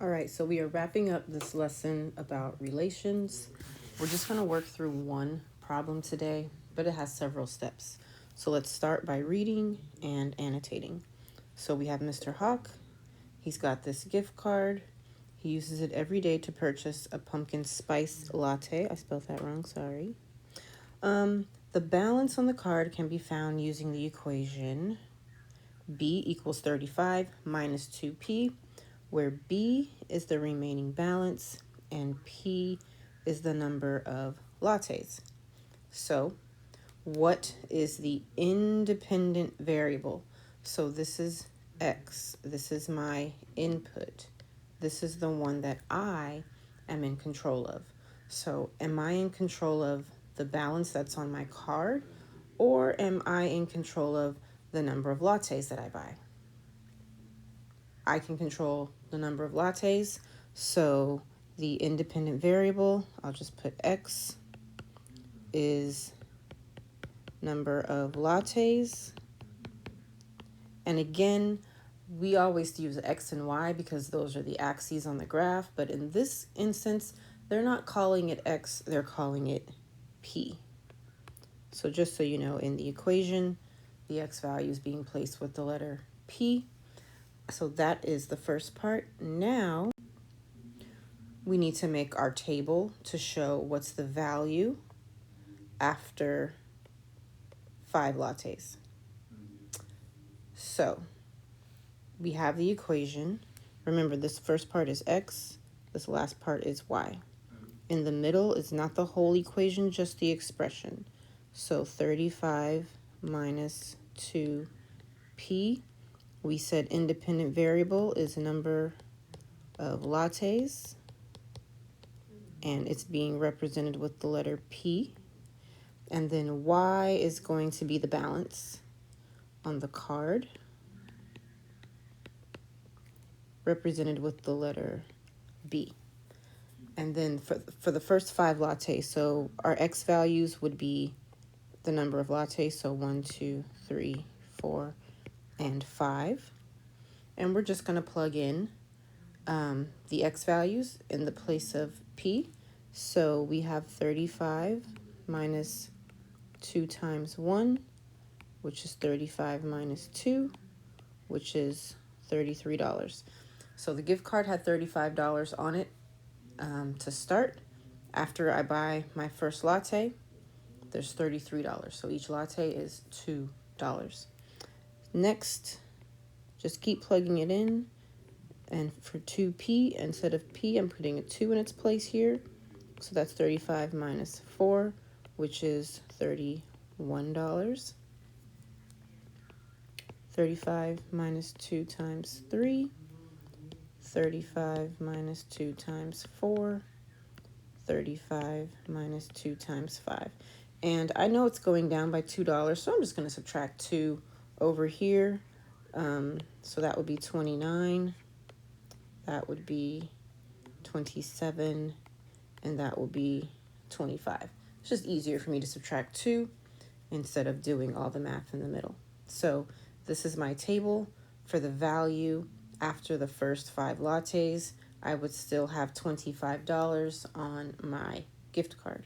All right, so we are wrapping up this lesson about relations. We're just going to work through one problem today, but it has several steps. So let's start by reading and annotating. So we have Mr. Hawk. He's got this gift card. He uses it every day to purchase a pumpkin spice latte. I spelled that wrong, sorry. The balance on the card can be found using the equation B equals 35 minus 2P, where B is the remaining balance and P is the number of lattes. So, what is the independent variable? So this is X. This is my input. This is the one that I am in control of. So am I in control of the balance that's on my card, or am I in control of the number of lattes that I buy? I can control the number of lattes, so the independent variable, I'll just put X, is number of lattes. And again, we always use X and Y because those are the axes on the graph, but in this instance, they're not calling it X, they're calling it P. So just so you know, in the equation, the X value is being placed with the letter P. So that is the first part. Now, we need to make our table to show what's the value after 5 lattes. So, we have the equation. Remember, this first part is X, this last part is Y. In the middle is not the whole equation, just the expression. So 35 minus 2P. We said independent variable is number of lattes, and it's being represented with the letter P. And then Y is going to be the balance on the card, represented with the letter B. And then for the first 5 lattes, so our X values would be the number of lattes, so 1, 2, 3, 4, and 5. And we're just going to plug in the X values in the place of P. So we have 35 minus 2 times 1, which is 35 minus 2, which is $33. So the gift card had $35 on it to start. After I buy my first latte, there's $33. So each latte is $2. Next, just keep plugging it in. And for 2P, instead of P, I'm putting a 2 in its place here. So that's 35 minus 4, which is $31. 35 minus 2 times 3. 35 minus 2 times 4. 35 minus 2 times 5. And I know it's going down by $2, so I'm just going to subtract 2 over here. So that would be 29. That would be 27, and that will be 25. It's just easier for me to subtract 2 instead of doing all the math in the middle. So this is my table for the value after the first 5 lattes. I would still have $25 on my gift card.